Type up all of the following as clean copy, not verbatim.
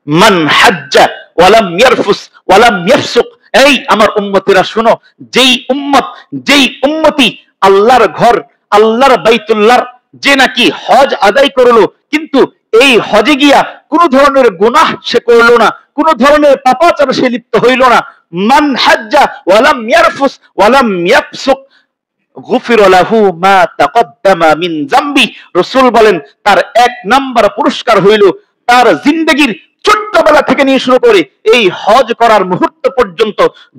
মান হাজ্জা ওয়ালাম ইয়ারফুস ওয়ালাম ইয়াফসুক, এই আমার উম্মতিরা শুনো, যেই উম্মতি আল্লাহর ঘর, আল্লাহর বাইতুল্লাহর যে নাকি হজ আদায় করলো, কিন্তু এই হজে গিয়া কোন ধরনের গুনাহ সে করলো না, কোন ধরনের পাপাচার সে লিপ্ত হইল না, মান হাজ্জা ওয়ালাম ইয়ারফুস ওয়ালাম ইয়াফসুক গুফির লাহু মা তাকদ্দামা মিন যামবি। রাসূল বলেন তার এক নাম্বার পুরস্কার হইল তার জিন্দেগীর ছোট্টবেলা থেকে নিয়ে শুরু করে এই হজ করার মুহূর্ত পর্যন্ত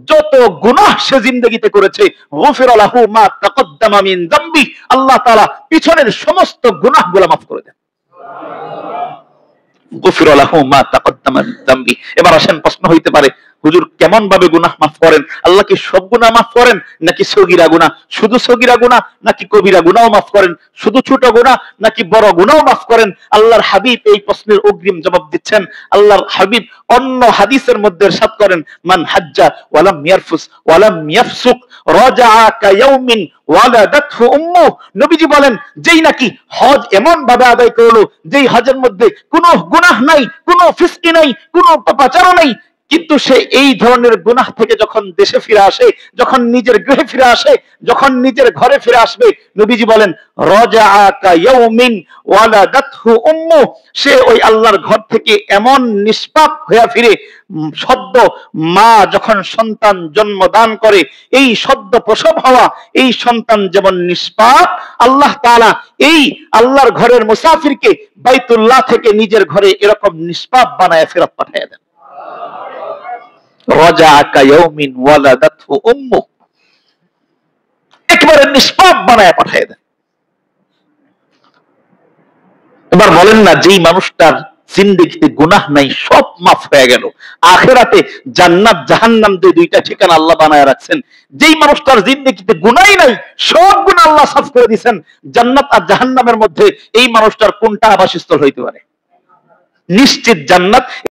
যত গুনাহ সে জিন্দেগিতে করেছে, গুফির লাহু মা তাকদ্দামা মিন যামবি, আল্লাহ তাআলা পিছনের সমস্ত গুনাহগুলো মাফ করে দেন। গুফির লাহু মা তাকদ্দামা মিন যামবি। এবার আসেন, প্রশ্ন হইতে পারে, হুজুর কেমন ভাবে গুনাহ মাফ করেন? আল্লাহ কি সব গুনাহ মাফ করেন নাকি সগীরা গুনাহ? শুধু সগীরা গুনাহ নাকি কবিরা গুনাহও মাফ করেন? শুধু ছোট গুনাহ নাকি বড় গুনাহও মাফ করেন? আল্লাহর হাবিব এই প্রশ্নের অগ্রিম জবাব দিচ্ছেন। আল্লাহর হাবিব অন্য হাদিসের মধ্যে ইরশাদ করেন, মান হাজ্জা ওয়ালাম ইয়ারফুস ওয়ালাম ইয়াফসুক রাজাআ কায়াউমিন ওয়ালাদাতহু উম্মু। নবীজি বলেন, যেই নাকি হজ এমন ভাবে আদায় করলো যেই হজের মধ্যে কোনো গুনাহ নাই, কোনো ফিসকি নাই, কোনো পাপাচার নাই, কিন্তু সে এই ধরনের গুনাহ থেকে যখন দেশে ফিরে আসে, যখন নিজের গৃহে ফিরে আসে, যখন নিজের ঘরে ফিরে আসবে, নবীজি বলেন রাজাআ কায়াউমিন ওয়ালাদাতহু উম্মু, সে ওই আল্লাহর ঘর থেকে এমন নিষ্পাপ হয়ে ফিরে, সদ্য মা যখন সন্তান জন্মদান করে, এই সদ্য প্রসব হওয়া এই সন্তান যেমন নিষ্পাপ, আল্লাহ তাআলা এই আল্লাহর ঘরের মুসাফিরকে বাইতুল্লাহ থেকে নিজের ঘরে এরকম নিষ্পাপ বানায় ফেরত পাঠিয়ে দেন। রাজাআ কায়াউমিন ওয়ালাদাতহু উম্মু, একেবারে নিষ্পাপ বানায় পাঠিয়ে দেন। এবার বলেন না, যেই মানুষটার জিন্দেগিতে গুনাহ নাই, সব মাফ হয়ে গেল, আখিরাতে জান্নাত জাহান্নাম দুইটা ঠিকানা আল্লাহ বানায় রাখছেন। যেই মানুষটার জিন্দেগিতে গুনাহই নাই, সব গুনাহ আল্লাহ সাফ করে দিয়েছেন, জান্নাত আর জাহান্নামের মধ্যে এই মানুষটার কোনটা আবাসস্থল হইতে পারে? নিশ্চিত জান্নাত।